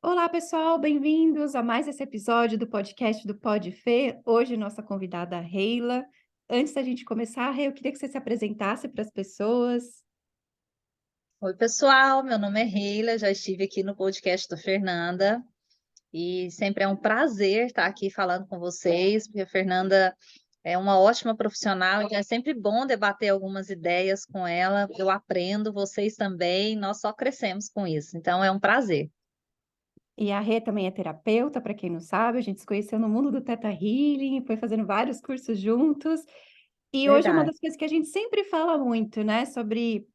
Olá, pessoal, bem-vindos a mais esse episódio do podcast do Pod Fê. Hoje, nossa convidada Reila. Antes da gente começar, Rei, eu queria que você se apresentasse para as pessoas. Oi, pessoal. Meu nome é Reila, já estive aqui no podcast da Fernanda e sempre é um prazer estar aqui falando com vocês, porque a Fernanda é uma ótima profissional, então é sempre bom debater algumas ideias com ela. Eu aprendo, vocês também, nós só crescemos com isso, então é um prazer. E a Rê também é terapeuta, para quem não sabe, a gente se conheceu no mundo do Theta Healing, foi fazendo vários cursos juntos. E hoje é uma Verdade. das coisas que a gente sempre fala muito, né, sobre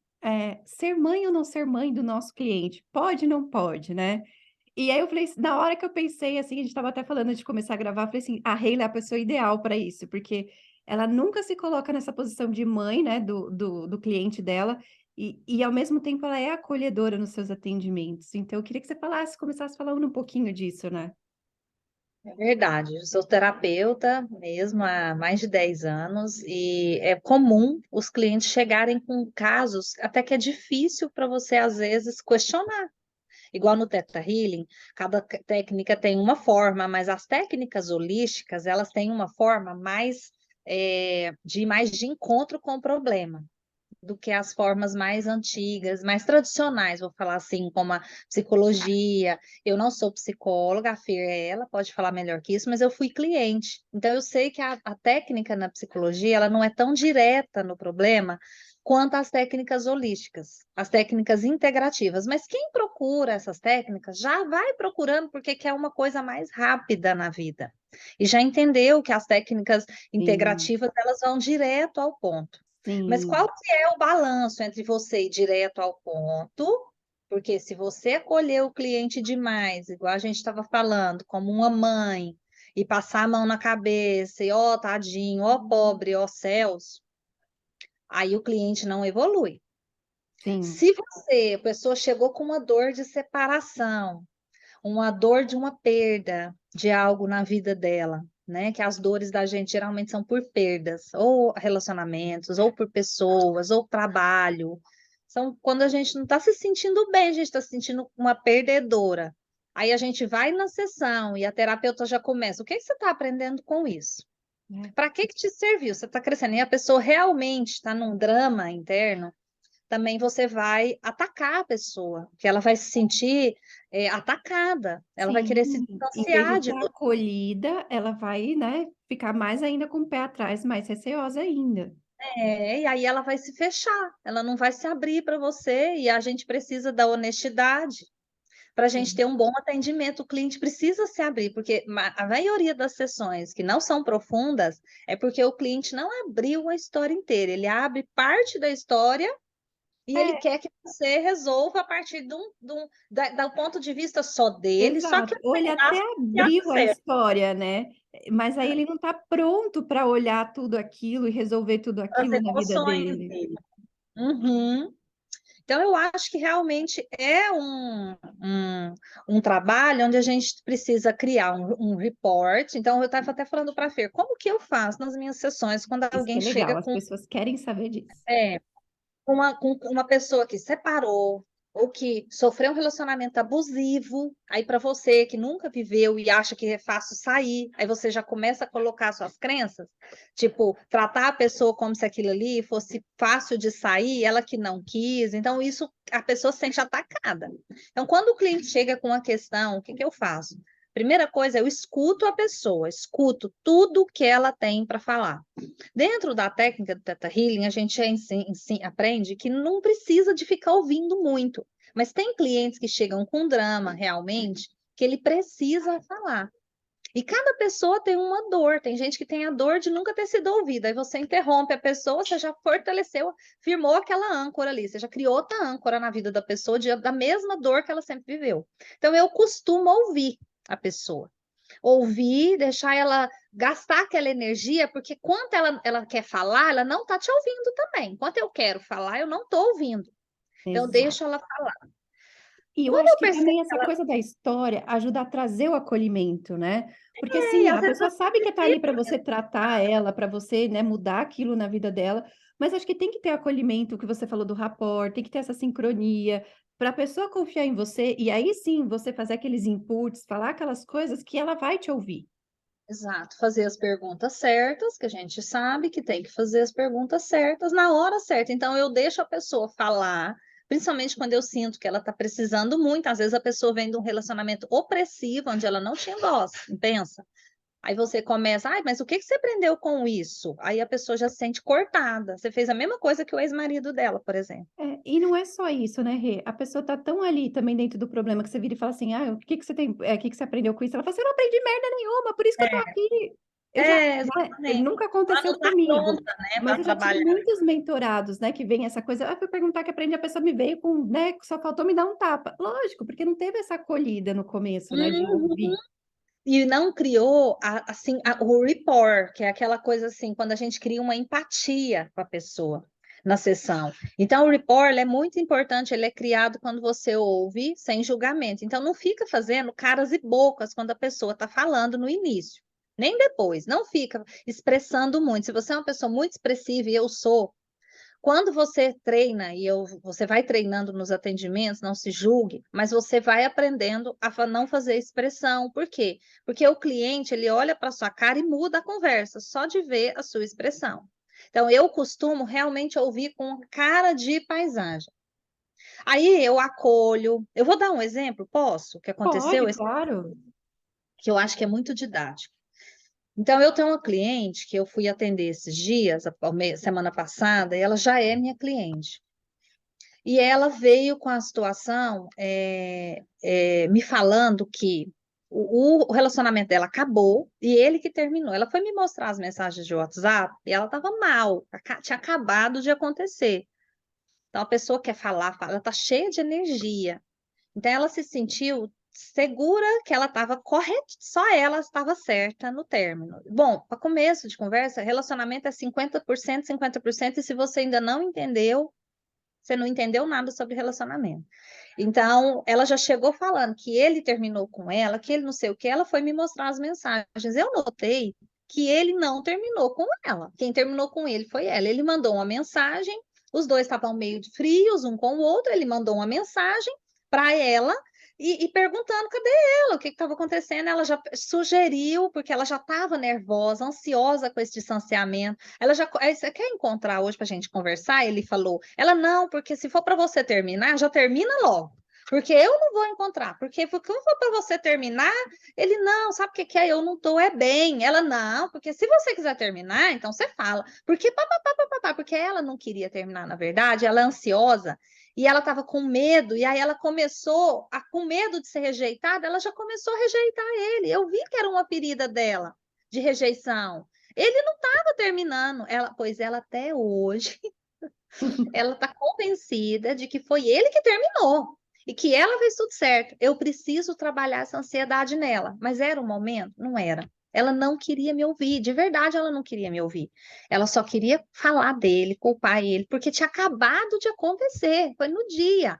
ser mãe ou não ser mãe do nosso cliente. Pode, não pode, né? E aí eu falei, na hora que eu pensei, assim, a gente estava até falando de começar a gravar, eu falei assim, a Reila é a pessoa ideal para isso, porque ela nunca se coloca nessa posição de mãe, né, do cliente dela, e ao mesmo tempo ela é acolhedora nos seus atendimentos. Então eu queria que você começasse falando um pouquinho disso, né? É verdade, eu sou terapeuta mesmo há mais de 10 anos e é comum os clientes chegarem com casos até que é difícil para você, às vezes, questionar. Igual no Theta Healing, cada técnica tem uma forma, mas as técnicas holísticas, elas têm uma forma mais de encontro com o problema do que as formas mais antigas, mais tradicionais, vou falar assim, como a psicologia. Eu não sou psicóloga, a Fer é ela, pode falar melhor que isso, mas eu fui cliente. Então eu sei que a técnica na psicologia, ela não é tão direta no problema quanto as técnicas holísticas, as técnicas integrativas. Mas quem procura essas técnicas já vai procurando porque quer uma coisa mais rápida na vida. E já entendeu que as técnicas Sim, integrativas, elas vão direto ao ponto. Mas sim, qual que é o balanço entre você ir direto ao ponto? Porque se você acolher o cliente demais, igual a gente estava falando, como uma mãe, e passar a mão na cabeça, e ó, tadinho, ó, pobre, ó, céus, aí o cliente não evolui. sim. Se você, a pessoa chegou com uma dor de separação, uma dor de uma perda de algo na vida dela, né? Que as dores da gente geralmente são por perdas, ou relacionamentos, ou por pessoas, ou trabalho. São quando a gente não está se sentindo bem, a gente está se sentindo uma perdedora. Aí a gente vai na sessão e a terapeuta já começa. O que que você está aprendendo com isso? É. Para que que te serviu? Você está crescendo e a pessoa realmente está num drama interno, também você vai atacar a pessoa, que ela vai se sentir atacada, ela vai querer se Sim, em vez de distanciar de ser você. acolhida, ela vai, né, ficar mais ainda com o pé atrás, mais receosa ainda. E aí ela vai se fechar, ela não vai se abrir para você, e a gente precisa da honestidade para a gente Sim. ter um bom atendimento. O cliente precisa se abrir, porque a maioria das sessões que não são profundas é porque o cliente não abriu a história inteira, ele abre parte da história. E ele É, quer que você resolva a partir do ponto de vista só dele, só que exato. Ou ele até que acha abriu a certo, história, né, mas aí ele não está pronto para olhar tudo aquilo e resolver tudo para as aquilo na vida emoções dele. dele. Uhum. Então, eu acho que realmente é um trabalho onde a gente precisa criar um report. Então, eu estava até falando para a Fer, como que eu faço nas minhas sessões quando Isso que alguém é legal, chega as com pessoas querem saber disso. é, com uma pessoa que separou ou que sofreu um relacionamento abusivo, aí para você que nunca viveu e acha que é fácil sair, aí você já começa a colocar suas crenças, tipo, tratar a pessoa como se aquilo ali fosse fácil de sair, ela que não quis, então isso a pessoa se sente atacada. Então, quando o cliente chega com uma questão, o que que eu faço? Primeira coisa, eu escuto a pessoa, escuto tudo que ela tem para falar. Dentro da técnica do Theta Healing, a gente aprende que não precisa de ficar ouvindo muito, mas tem clientes que chegam com drama realmente que ele precisa falar. E cada pessoa tem uma dor. Tem gente que tem a dor de nunca ter sido ouvida. Aí você interrompe a pessoa, você já fortaleceu, firmou aquela âncora ali, você já criou outra âncora na vida da pessoa da mesma dor que ela sempre viveu. Então eu costumo ouvir a pessoa, ouvir, deixar ela gastar aquela energia, porque quando ela quer falar, ela não está te ouvindo também. Enquanto eu quero falar, eu não estou ouvindo. Então, eu Exato. deixo ela falar. E eu Quando acho eu que percebo também que essa ela coisa da história ajuda a trazer o acolhimento, né? Porque e assim, às a vezes pessoa você sabe que está ali para precisa você mesmo. tratar ela, para você, né, mudar aquilo na vida dela, mas acho que tem que ter acolhimento, o que você falou do rapport, tem que ter essa sincronia, para a pessoa confiar em você, e aí sim, você fazer aqueles inputs, falar aquelas coisas que ela vai te ouvir. Exato, fazer as perguntas certas, que a gente sabe que tem que fazer as perguntas certas na hora certa. Então, eu deixo a pessoa falar, principalmente quando eu sinto que ela está precisando muito. Às vezes, a pessoa vem de um relacionamento opressivo, onde ela não tinha voz, pensa. Aí você começa, ai, mas o que que você aprendeu com isso? Aí a pessoa já se sente cortada. Você fez a mesma coisa que o ex-marido dela, por exemplo. É, e não é só isso, né, Rê? A pessoa tá tão ali também dentro do problema que você vira e fala assim: "Ah, o que que você tem, o que que você aprendeu com isso?" Ela fala assim: "Eu não aprendi merda nenhuma, por isso que eu tô aqui". Eu já, né, Exatamente. nunca Ela aconteceu não está comigo, pronta, né, mas para eu já tive trabalhar. muitos mentorados, né, que vem essa coisa: "Ah, fui perguntar que aprende", a pessoa me veio com, né, só faltou me dar um tapa. Lógico, porque não teve essa acolhida no começo, né, de Uhum. ouvir. E não criou assim o rapport, que é aquela coisa assim, quando a gente cria uma empatia com a pessoa na sessão. Então, o rapport ele é muito importante, ele é criado quando você ouve sem julgamento. Então, não fica fazendo caras e bocas quando a pessoa está falando no início, nem depois. Não fica expressando muito. Se você é uma pessoa muito expressiva, e eu sou, quando você treina você vai treinando nos atendimentos, não se julgue, mas você vai aprendendo a não fazer expressão. Por quê? Porque o cliente, ele olha para sua cara e muda a conversa, só de ver a sua expressão. Então, eu costumo realmente ouvir com cara de paisagem. Aí eu acolho. Eu vou dar um exemplo, posso? Que aconteceu, Pode, claro. que eu acho que é muito didático. Então, eu tenho uma cliente que eu fui atender esses dias, semana passada, e ela já é minha cliente. E ela veio com a situação me falando que o relacionamento dela acabou e ele que terminou. Ela foi me mostrar as mensagens de WhatsApp e ela estava mal, tinha acabado de acontecer. Então, a pessoa quer falar, fala, ela está cheia de energia. Então, ela se sentiu segura que ela estava correta, só ela estava certa no término. Bom, para começo de conversa, relacionamento é 50%, 50%, e se você ainda não entendeu, você não entendeu nada sobre relacionamento. Então, ela já chegou falando que ele terminou com ela, que ele não sei o que, ela foi me mostrar as mensagens. Eu notei que ele não terminou com ela. Quem terminou com ele foi ela. Ele mandou uma mensagem, os dois estavam meio de frios um com o outro, ele mandou uma mensagem para ela e perguntando cadê ela, o que estava acontecendo. Ela já sugeriu, porque ela já estava nervosa, ansiosa com esse distanciamento. Ela já, você quer encontrar hoje para a gente conversar? Ele falou. Ela não, porque se for para você terminar, já termina logo. Porque eu não vou encontrar. Porque se for para você terminar, ele não, sabe o que que é? Eu não tô é bem. Ela não, porque se você quiser terminar, então você fala. Porque papapá, papapá, porque ela não queria terminar, na verdade, ela é ansiosa e ela estava com medo, e aí ela começou, com medo de ser rejeitada, ela já começou a rejeitar ele. Eu vi que era uma ferida dela, de rejeição. Ele não estava terminando, pois ela até hoje, ela está convencida de que foi ele que terminou, e que ela fez tudo certo. Eu preciso trabalhar essa ansiedade nela, mas era o momento? Não era. Ela não queria me ouvir, de verdade ela não queria me ouvir. Ela só queria falar dele, culpar ele, porque tinha acabado de acontecer, foi no dia.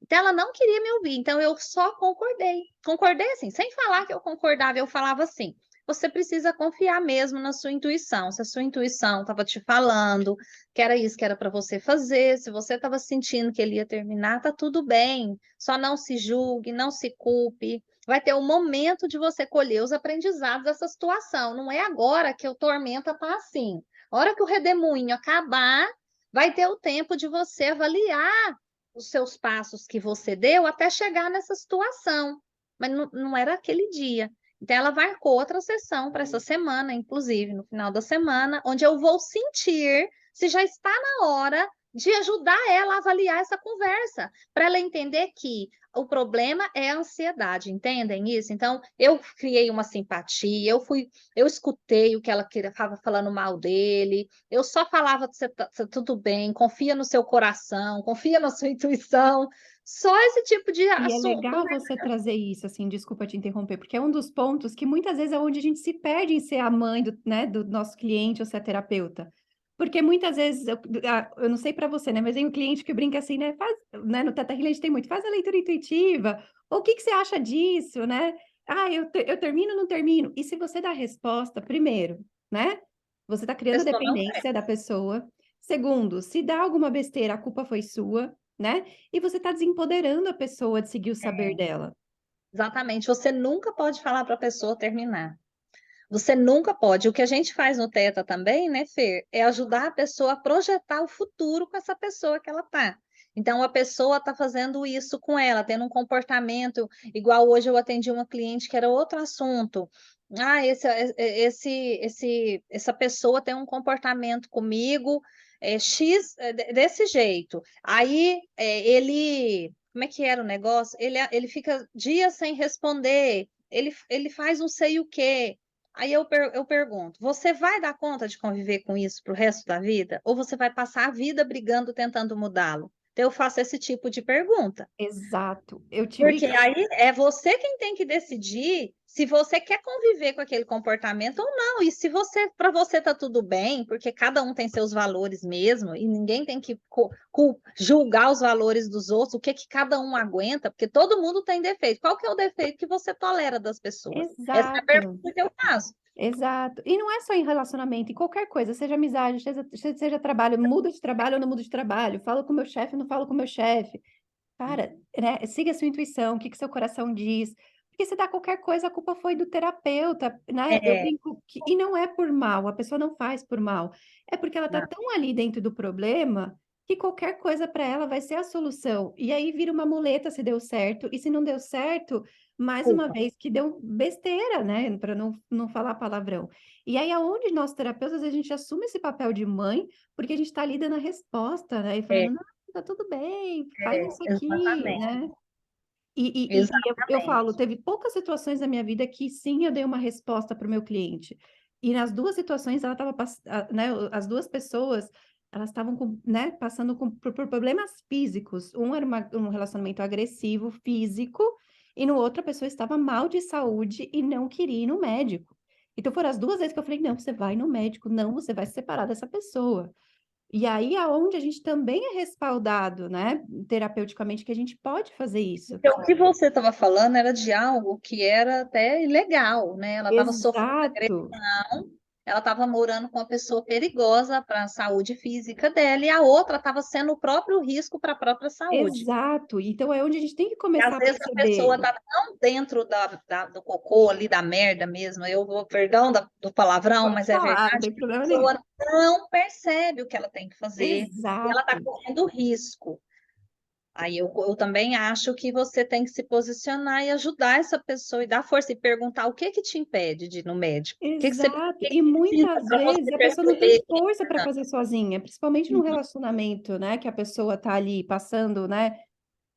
Então, ela não queria me ouvir, então eu só concordei. Concordei assim, sem falar que eu concordava, eu falava assim: você precisa confiar mesmo na sua intuição. Se a sua intuição estava te falando que era isso que era para você fazer, se você estava sentindo que ele ia terminar, tá tudo bem. Só não se julgue, não se culpe. Vai ter um momento de você colher os aprendizados dessa situação. Não é agora que o tormenta tá assim. A hora que o redemoinho acabar, vai ter o tempo de você avaliar os seus passos que você deu até chegar nessa situação. Mas não era aquele dia. Então, ela marcou outra sessão para essa semana, inclusive, no final da semana, onde eu vou sentir se já está na hora de ajudar ela a avaliar essa conversa, para ela entender que o problema é a ansiedade, entendem isso? Então, eu criei uma simpatia, eu escutei o que ela estava falando mal dele, eu só falava que você tá tudo bem, confia no seu coração, confia na sua intuição, só esse tipo de E é assunto. legal você trazer isso, assim, desculpa te interromper, porque é um dos pontos que muitas vezes é onde a gente se perde em ser a mãe do, né, do nosso cliente ou ser a terapeuta. Porque muitas vezes, eu não sei para você, né, mas tem um cliente que brinca assim, né, faz, né, no Teta Healing a gente tem muito, faz a leitura intuitiva, ou o que que você acha disso, né? Ah, eu termino ou não termino? E se você dá a resposta, primeiro, né, você está A criando a pessoa não quer. dependência da pessoa. Segundo, se dá alguma besteira, a culpa foi sua. né? E você está desempoderando a pessoa de seguir o saber dela. Exatamente. Você nunca pode falar para a pessoa terminar. Você nunca pode. O que a gente faz no Teta também, né, Fer, é ajudar a pessoa a projetar o futuro com essa pessoa que ela tá. Então, a pessoa está fazendo isso com ela, tendo um comportamento, igual hoje eu atendi uma cliente que era outro assunto. Ah, essa pessoa tem um comportamento comigo, X, desse jeito. Aí, como é que era o negócio? Ele fica dias sem responder, ele faz não sei o quê. Aí eu pergunto: você vai dar conta de conviver com isso para o resto da vida? Ou você vai passar a vida brigando, tentando mudá-lo? Então, eu faço esse tipo de pergunta. Exato. Eu Porque tive. aí é você quem tem que decidir se você quer conviver com aquele comportamento ou não. E se você, para você tá tudo bem, porque cada um tem seus valores mesmo, e ninguém tem que julgar os valores dos outros, o que que cada um aguenta, porque todo mundo tem defeito. Qual que é o defeito que você tolera das pessoas? Essa é a Exato. pergunta que eu faço. Exato. E não é só em relacionamento, em qualquer coisa, seja amizade, seja trabalho, muda de trabalho ou não muda de trabalho, falo com meu chefe, não falo com meu chefe. Cara, né, siga a sua intuição, o que que seu coração diz. Porque se dá qualquer coisa, a culpa foi do terapeuta, né? Eu É, brinco que, e não é por mal, a pessoa não faz por mal. É porque ela tá não, tão ali dentro do problema que qualquer coisa para ela vai ser a solução. E aí vira uma muleta se deu certo, e se não deu certo, mais uma culpa. vez que deu besteira, né? Para não falar palavrão. E aí, aonde nós terapeutas, a gente assume esse papel de mãe, porque a gente está ali dando a resposta, né? E É, falando, tá tudo bem, faz isso aqui, exatamente, né? E eu falo, exatamente. teve poucas situações na minha vida que sim, eu dei uma resposta para o meu cliente. E nas duas situações, ela estava, né, as duas pessoas, elas estavam, né, passando por problemas físicos. Um era um relacionamento agressivo, físico, e no outro a pessoa estava mal de saúde e não queria ir no médico. Então foram as duas vezes que eu falei, não, você vai no médico, não, você vai se separar dessa pessoa. E aí aonde a gente também é respaldado, né, terapeuticamente, que a gente pode fazer isso. Então, o que você estava falando era de algo que era até ilegal, né? Ela estava sofrendo Exato, agressão, ela estava morando com uma pessoa perigosa para a saúde física dela, e a outra estava sendo o próprio risco para a própria saúde. exato. Então é onde a gente tem que E às começar a vezes a pessoa perceber. está tão dentro do cocô ali, da merda mesmo, eu vou, perdão do palavrão, Pode mas é falar, não verdade, tem que a problema nenhum. pessoa não percebe o que ela tem que fazer, e ela está Exato, correndo risco. Aí eu também acho que você tem que se posicionar e ajudar essa pessoa e dar força e perguntar o que que te impede de ir no médico. O exato. que E precisa muitas para vezes você a pessoa não tem perceber que força para fazer sozinha, principalmente num relacionamento, né, que a pessoa tá ali passando, né,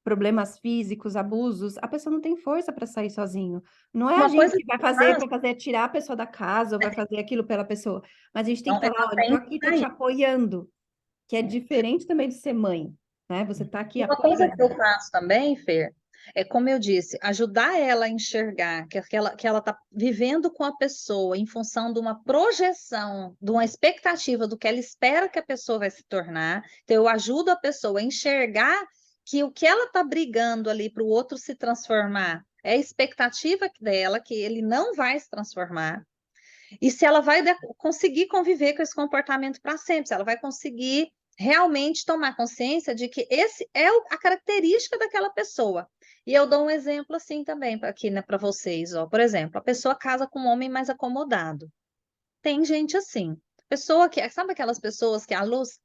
problemas físicos, abusos, a pessoa não tem força para sair sozinho. Não é a uma gente coisa que que vai fazer faz, para fazer tirar a pessoa da casa ou vai fazer aquilo pela pessoa, mas a gente tem que não, falar, ela olha, tô tem que aqui, tô te sair. apoiando, que é diferente também de ser mãe, né? Você tá aqui E uma coisa que eu apoiando. faço também, Fer, é como eu disse, ajudar ela a enxergar que ela está vivendo com a pessoa em função de uma projeção, de uma expectativa do que ela espera que a pessoa vai se tornar. Então, eu ajudo a pessoa a enxergar que o que ela está brigando ali para o outro se transformar é a expectativa dela, que ele não vai se transformar. E se ela vai conseguir conviver com esse comportamento para sempre, se ela vai conseguir realmente tomar consciência de que esse é a característica daquela pessoa. E eu dou um exemplo assim também aqui, né, para vocês, ó. Por exemplo, a pessoa casa com um homem mais acomodado. Tem gente assim. Pessoa que, sabe aquelas pessoas que a luz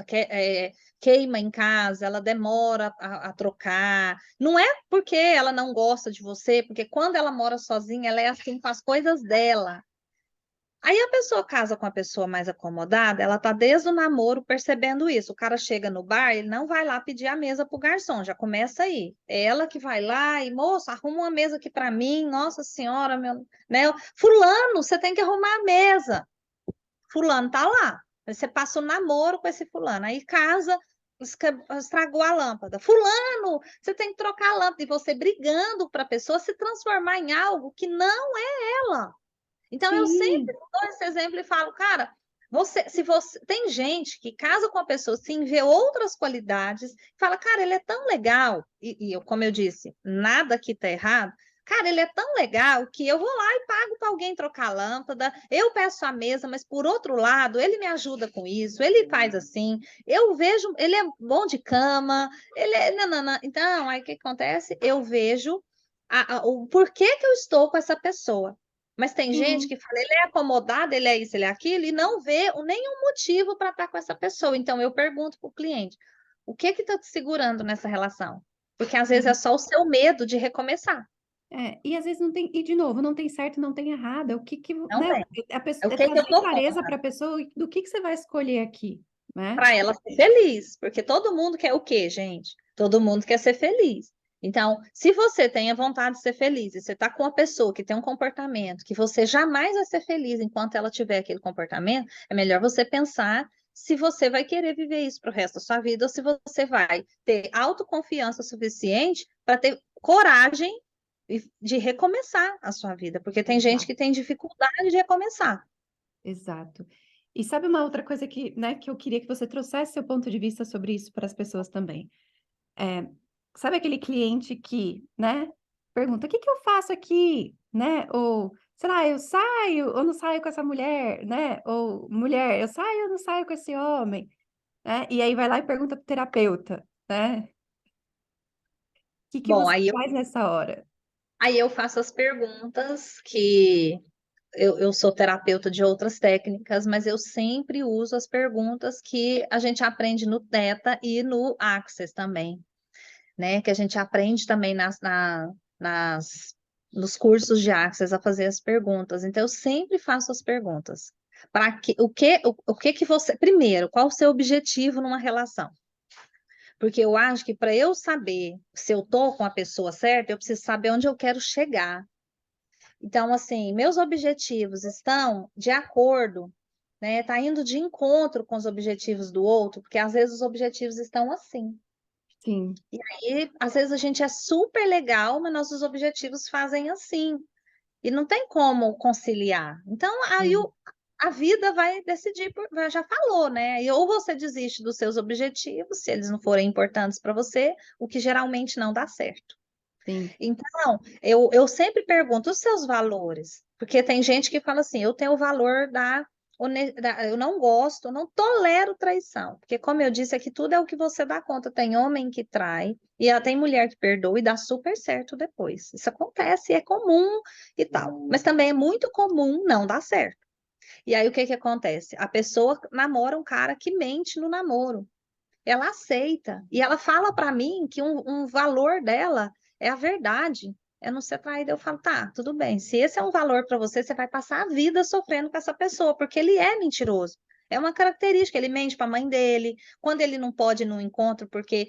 que- é, queima em casa, ela demora a trocar. Não é porque ela não gosta de você, porque quando ela mora sozinha, ela é assim com as coisas dela. Aí a pessoa casa com a pessoa mais acomodada, ela tá desde o namoro percebendo isso. O cara chega no bar, ele não vai lá pedir a mesa pro garçom, já começa aí. É ela que vai lá e, moça, arruma uma mesa aqui para mim. Nossa senhora, meu, né? Fulano, você tem que arrumar a mesa. Fulano tá lá. Você passa o namoro com esse fulano, aí casa, estragou a lâmpada. Fulano, você tem que trocar a lâmpada e você brigando para a pessoa se transformar em algo que não é ela. Então, eu sempre Sim, dou esse exemplo e falo, cara, se você tem gente que casa com a pessoa assim, vê outras qualidades, fala, cara, ele é tão legal, e eu, como eu disse, nada aqui tá errado. Cara, ele é tão legal que eu vou lá e pago para alguém trocar a lâmpada, eu peço a mesa, mas por outro lado, ele me ajuda com isso, ele faz assim, eu vejo, ele é bom de cama, ele é. Nanana. Então, aí o que acontece? Eu vejo o porquê que eu estou com essa pessoa. Mas tem gente Sim. que fala, ele é acomodado, ele é isso, ele é aquilo, e não vê nenhum motivo para estar com essa pessoa. Então, eu pergunto para o cliente, o que está te segurando nessa relação? Porque às vezes é Sim. só o seu medo de recomeçar. E às vezes não tem, e de novo, não tem certo, não tem errado. O que que, Não né? tem. A É pessoa, o é que que eu trazer dou clareza conta para a pessoa do que você vai escolher aqui, né? para ela ser feliz, porque todo mundo quer o quê, gente? Todo mundo quer ser feliz. Então, se você tem a vontade de ser feliz e você está com uma pessoa que tem um comportamento que você jamais vai ser feliz enquanto ela tiver aquele comportamento, é melhor você pensar se você vai querer viver isso para o resto da sua vida ou se você vai ter autoconfiança suficiente para ter coragem de recomeçar a sua vida, porque tem gente Exato. que tem dificuldade de recomeçar. Exato. E sabe uma outra coisa que, né, que eu queria que você trouxesse seu ponto de vista sobre isso para as pessoas também. É, sabe aquele cliente que, né, pergunta, o que que eu faço aqui, né? Ou, sei lá, eu saio ou não saio com essa mulher, né? Ou, mulher, eu saio ou não saio com esse homem, né? E aí vai lá e pergunta pro terapeuta, né? O que que Bom, você faz nessa hora? aí eu faço as perguntas que eu sou terapeuta de outras técnicas, mas eu sempre uso as perguntas que a gente aprende no Theta e no Access também, né? Que a gente aprende também nas, nos cursos de Access a fazer as perguntas. Então, eu sempre faço as perguntas. Para que, o que que você. Primeiro, qual o seu objetivo numa relação? Porque eu acho que para eu saber se eu tô com a pessoa certa, eu preciso saber onde eu quero chegar. Então, assim, meus objetivos estão de acordo, né? Tá indo de encontro com os objetivos do outro, porque às vezes os objetivos estão assim. Sim, E às vezes a gente é super legal, mas nossos objetivos fazem assim. E não tem como conciliar. Então, sim, a vida vai decidir, já falou, né? E ou você desiste dos seus objetivos, se eles não forem importantes para você, o que geralmente não dá certo. sim. Então, eu sempre pergunto os seus valores, porque tem gente que fala assim, eu tenho o valor eu não gosto, eu não tolero traição, porque como eu disse aqui, tudo é o que você dá conta. Tem homem que trai, e tem mulher que perdoa e dá super certo depois. Isso acontece, é comum e tal, mas também é muito comum não dar certo. E aí o que que acontece? A pessoa namora um cara que mente no namoro, ela aceita. E ela fala para mim que um valor dela é a verdade, é não ser traída. Eu falo, tá, tudo bem. Se esse é um valor para você, você vai passar a vida sofrendo com essa pessoa, porque ele é mentiroso. É uma característica, ele mente para a mãe dele, quando ele não pode ir no encontro porque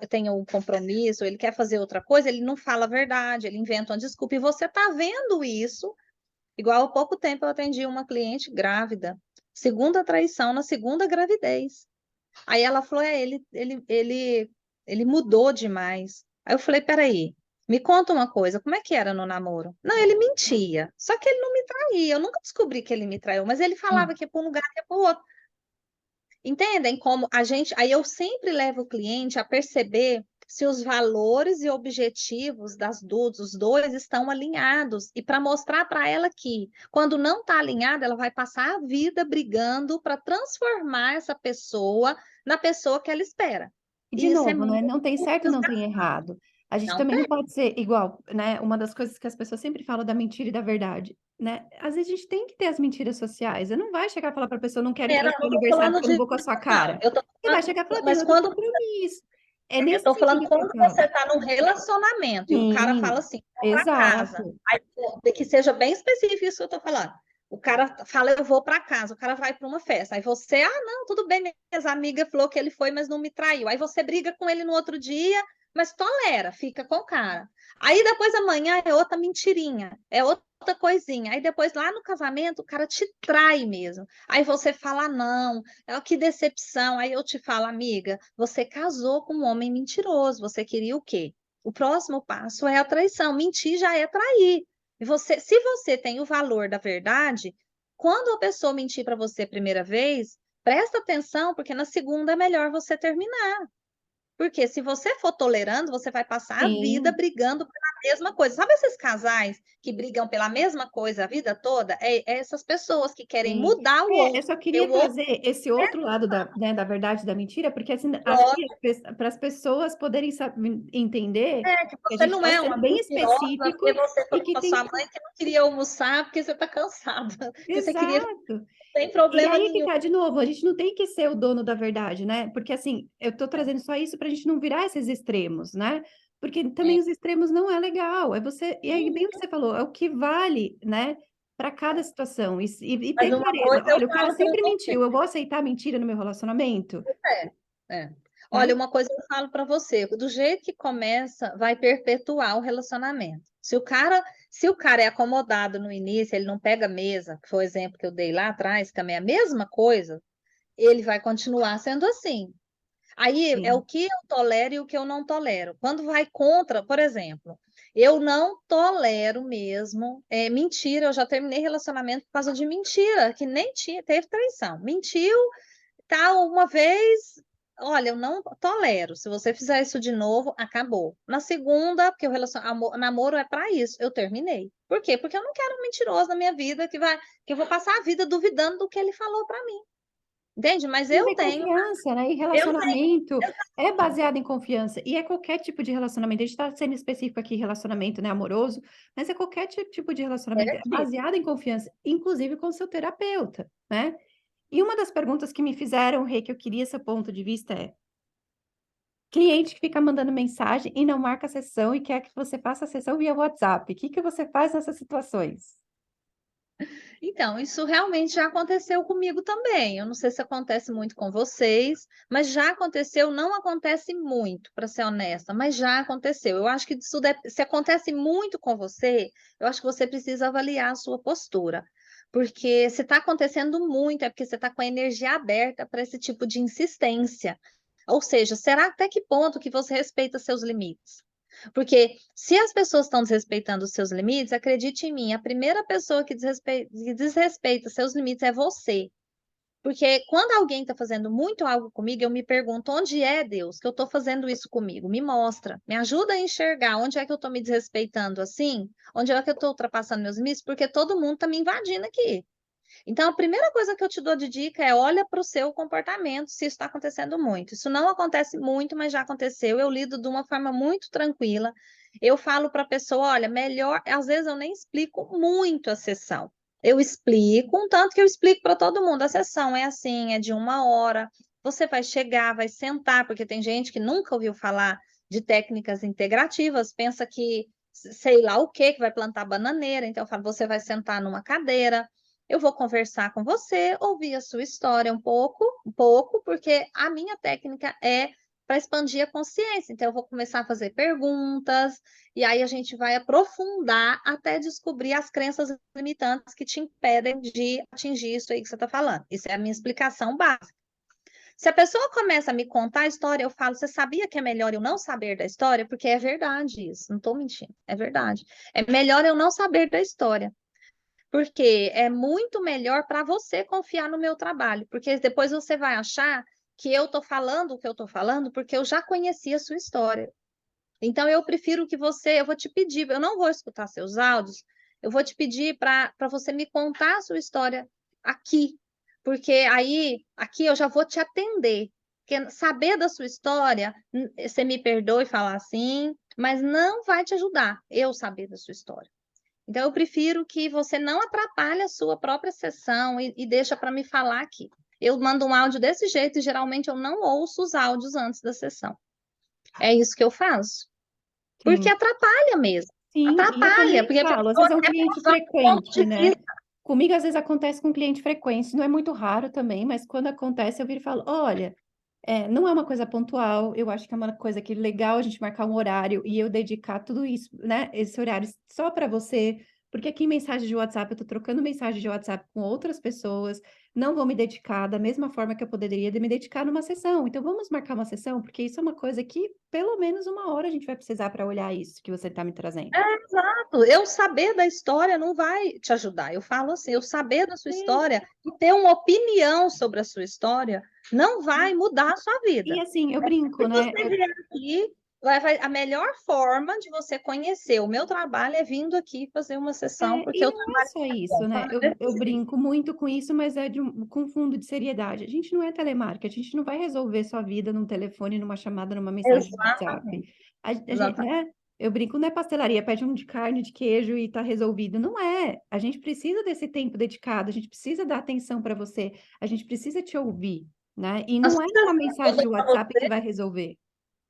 tem um compromisso, ele quer fazer outra coisa, ele não fala a verdade, ele inventa uma desculpa. E você tá vendo isso, igual há pouco tempo eu atendi uma cliente grávida, segunda traição na segunda gravidez. Aí ela falou, ele mudou demais. Aí eu falei, peraí, me conta uma coisa, como é que era no namoro? Não, ele mentia, só que ele não me traía, eu nunca descobri que ele me traiu, mas ele falava Sim. que ia para um lugar, que ia para o outro. Entendem como a gente, aí eu sempre levo o cliente a perceber se os valores e objetivos dos dois estão alinhados e para mostrar para ela que quando não está alinhada, ela vai passar a vida brigando para transformar essa pessoa na pessoa que ela espera. E de E isso é novo, né? muito Não tem certo e não tem desgastante. errado. A gente Não também não tem. pode ser igual, né? Uma das coisas que as pessoas sempre falam da mentira e da verdade, né? Às vezes a gente tem que ter as mentiras sociais. Você não vai chegar e falar para a pessoa, não quero ir É, para não, seu não estou aniversário falando porque eu não de vou com a sua não, cara. eu tô Você vai falando, chegar e falar, tenho mas outro quando compromisso. É eu nesse estou falando sentido que eu quando falo. você está num relacionamento e o cara fala Sim, assim, vou para casa. exato. Aí, pô, que seja bem específico isso que eu estou falando. O cara fala, eu vou para casa, o cara vai para uma festa. Aí você, não, tudo bem, minhas amigas falou que ele foi, mas não me traiu. Aí você briga com ele no outro dia, mas tolera, fica com o cara. Aí depois amanhã é outra mentirinha, é outra coisinha. Aí depois lá no casamento o cara te trai mesmo. Aí você fala, não, que decepção. Aí eu te falo, amiga, você casou com um homem mentiroso. Você queria o quê? O próximo passo é a traição. Mentir já é trair. E você, se você tem o valor da verdade, quando a pessoa mentir para você a primeira vez, presta atenção, porque na segunda é melhor você terminar. Porque se você for tolerando, você vai passar a vida Sim. brigando pela mesma coisa. Sabe esses casais que brigam pela mesma coisa a vida toda? É essas pessoas que querem Sim. mudar o Eu outro, só porque queria o outro trazer esse outro lado né, da verdade e da mentira, porque assim, acho que é para as pessoas poderem entender que que a você gente não está é sendo uma bem mentirosa, específico porque você e falou que com a sua tem. mãe que não queria almoçar porque você está cansada, que você queria, não Exato. tem E problema aí que nenhum. tá, de novo, a gente não tem que ser o dono da verdade, né? Porque assim, eu tô trazendo só isso para a gente não virar esses extremos, né? Porque também É. os extremos não é legal. É você, e aí bem o Uhum. que você falou, é o que vale, né? Para cada situação. E Mas ter uma clareza. coisa eu Olha, o cara falo para sempre você. mentiu, eu vou aceitar mentira no meu relacionamento, É, é. né? Olha, uma coisa eu falo para você, do jeito que começa, vai perpetuar o relacionamento. Se o cara é acomodado no início, ele não pega mesa, que foi o exemplo que eu dei lá atrás, que também é a mesma coisa, ele vai continuar sendo assim. Aí é o Sim. que eu tolero e o que eu não tolero. Quando vai contra, por exemplo, eu não tolero mesmo mentira. Eu já terminei relacionamento por causa de mentira, que nem tinha, teve traição. Mentiu, tal, uma vez. Olha, eu não tolero. Se você fizer isso de novo, acabou. Na segunda, porque namoro é para isso, eu terminei. Por quê? Porque eu não quero um mentiroso na minha vida que eu vou passar a vida duvidando do que ele falou para mim. Entende? Mas Mas é confiança, né? E eu tenho. relacionamento é baseado em confiança. E é qualquer tipo de relacionamento. A gente está sendo específico aqui, relacionamento, né, amoroso, mas é qualquer tipo de relacionamento. É É, baseado em confiança, inclusive com o seu terapeuta, né? E uma das perguntas que me fizeram, Rê, que eu queria seu ponto de vista é: cliente que fica mandando mensagem e não marca a sessão e quer que você faça a sessão via WhatsApp. O que que você faz nessas situações? Então, isso realmente já aconteceu comigo também. Eu não sei se acontece muito com vocês, mas já aconteceu, não acontece muito, para ser honesta, mas já aconteceu. Eu acho que se acontece muito com você, eu acho que você precisa avaliar a sua postura. Porque se está acontecendo muito, é porque você está com a energia aberta para esse tipo de insistência. Ou seja, será até que ponto que você respeita seus limites? Porque se as pessoas estão desrespeitando os seus limites, acredite em mim, a primeira pessoa que desrespeita seus limites é você. Porque quando alguém está fazendo muito algo comigo, eu me pergunto, onde é Deus que eu estou fazendo isso comigo? Me mostra, me ajuda a enxergar onde é que eu estou me desrespeitando assim, onde é que eu estou ultrapassando meus limites, porque todo mundo está me invadindo aqui. Então, a primeira coisa que eu te dou de dica é olha para o seu comportamento, se isso está acontecendo muito. Isso não acontece muito, mas já aconteceu. Eu lido de uma forma muito tranquila. Eu falo para a pessoa, olha, melhor, às vezes eu nem explico muito a sessão. Eu explico, um tanto que eu explico para todo mundo. A sessão é assim, é de 1 hora. Você vai chegar, vai sentar, porque tem gente que nunca ouviu falar de técnicas integrativas, pensa que sei lá o que vai plantar bananeira. Então, eu falo, você vai sentar numa cadeira, eu vou conversar com você, ouvir a sua história um pouco, porque a minha técnica é para expandir a consciência. Então, eu vou começar a fazer perguntas, e aí a gente vai aprofundar até descobrir as crenças limitantes que te impedem de atingir isso aí que você está falando. Isso é a minha explicação básica. Se a pessoa começa a me contar a história, eu falo: você sabia que é melhor eu não saber da história? Porque é verdade isso, não estou mentindo, é verdade. É melhor eu não saber da história. Porque é muito melhor para você confiar no meu trabalho, porque depois você vai achar que eu estou falando o que eu estou falando porque eu já conhecia a sua história. Então, eu prefiro que eu vou te pedir, eu não vou escutar seus áudios, eu vou te pedir para você me contar a sua história aqui, porque aí, aqui eu já vou te atender. Porque saber da sua história, você me perdoe falar assim, mas não vai te ajudar eu saber da sua história. Então, eu prefiro que você não atrapalhe a sua própria sessão e deixa para me falar aqui. Eu mando um áudio desse jeito e geralmente eu não ouço os áudios antes da sessão. É isso que eu faço. Porque Sim. atrapalha mesmo. Sim, e eu Atrapalha, também porque a falo, às pessoa vezes é um quer cliente provar um ponto frequente, de né? vista. Comigo às vezes acontece com cliente frequente, não é muito raro também, mas quando acontece eu viro e falo, olha, não é uma coisa pontual, eu acho que é uma coisa que é legal a gente marcar um horário e eu dedicar tudo isso, né, esse horário só para você, porque aqui em mensagem de WhatsApp eu tô trocando mensagem de WhatsApp com outras pessoas, não vou me dedicar da mesma forma que eu poderia de me dedicar numa sessão. Então vamos marcar uma sessão, porque isso é uma coisa que pelo menos 1 hora a gente vai precisar para olhar isso que você está me trazendo. Exato. Eu saber da história não vai te ajudar. Eu falo assim, eu saber da sua Sim. história e ter uma opinião sobre a sua história não vai mudar a sua E vida. assim, eu Se brinco, né? você vier aqui a melhor forma de você conhecer o meu trabalho é vindo aqui fazer uma sessão, E porque o não é trabalho só é isso, bom. né? Eu brinco muito com isso, mas é com fundo de seriedade. A gente não é telemarketing, a gente não vai resolver sua vida num telefone, numa chamada, numa mensagem de WhatsApp. Exatamente, A gente, exatamente. né? Eu brinco, não é pastelaria, pede um de carne, de queijo e tá resolvido. Não é. A gente precisa desse tempo dedicado, a gente precisa dar atenção para você, a gente precisa te ouvir, né? E A não é uma sugestão que eu mensagem de dou para WhatsApp que você, vai resolver.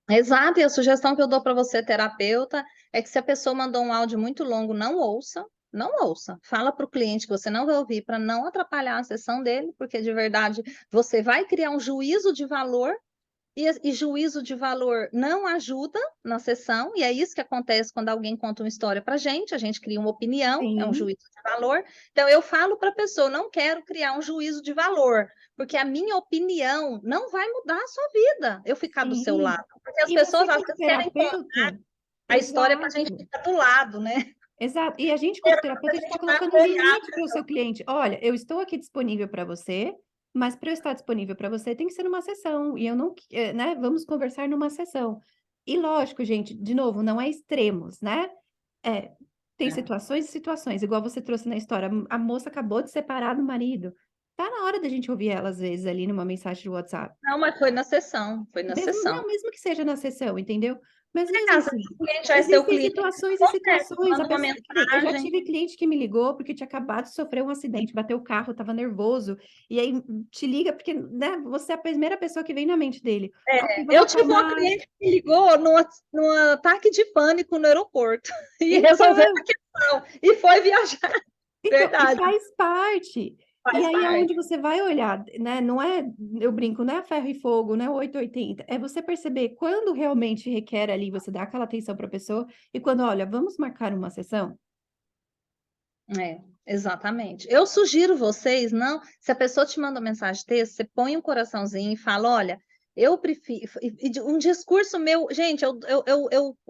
exato, e a sugestão que eu dou para você, terapeuta, é que se a pessoa mandou um áudio muito longo, não ouça, não ouça. Fala para o cliente que você não vai ouvir para não atrapalhar a sessão dele, porque de verdade você vai criar um juízo de valor. E juízo de valor não ajuda na sessão, e é isso que acontece quando alguém conta uma história para a gente cria uma opinião, é um Sim, juízo de valor. Então, eu falo para a pessoa: não quero criar um juízo de valor, porque a minha opinião não vai mudar a sua vida, eu ficar do seu sim. lado. Porque as E você, pessoas às como vezes querem contar terapeuta, a história para a gente exato. ficar do lado, né? Exato. E a gente, como terapeuta, a A gente está gente vai colocando apoiar. limite para o seu cliente. Olha, eu estou aqui disponível para você, mas para eu estar disponível para você tem que ser numa sessão. E eu não, né? Vamos conversar numa sessão. E lógico, gente, de novo, não é extremos, né? É, tem situações e situações, igual você trouxe na história. A moça acabou de separar do marido. Tá na hora da gente ouvir ela, às vezes, ali numa mensagem de WhatsApp. Não, mas foi na sessão, foi na Mesmo, sessão. não, mesmo que seja na sessão, entendeu? Mas mesmo Às vezes assim, o cliente já é seu existem cliente, situações e acontece, situações. A manda uma pessoa, que nem- eu já mensagem. tive cliente que me ligou porque tinha acabado de sofrer um acidente, bateu o carro, estava nervoso, e aí te liga porque, né, você é a primeira pessoa que vem na mente dele. Ok, Eu vamos tive uma acalmar. cliente que me ligou num ataque de pânico no aeroporto e resolveu a Então, questão e foi viajar. e Verdade, faz parte. E faz aí é onde parte. você vai olhar, né? Não é, eu brinco, não é ferro e fogo, não é 880. É você perceber quando realmente requer ali, você dá aquela atenção para a pessoa, e quando, olha, vamos marcar uma sessão? É, exatamente. Eu sugiro vocês, não, se a pessoa te manda uma mensagem de texto, você põe um coraçãozinho e fala, olha, eu prefiro, um discurso meu, gente, eu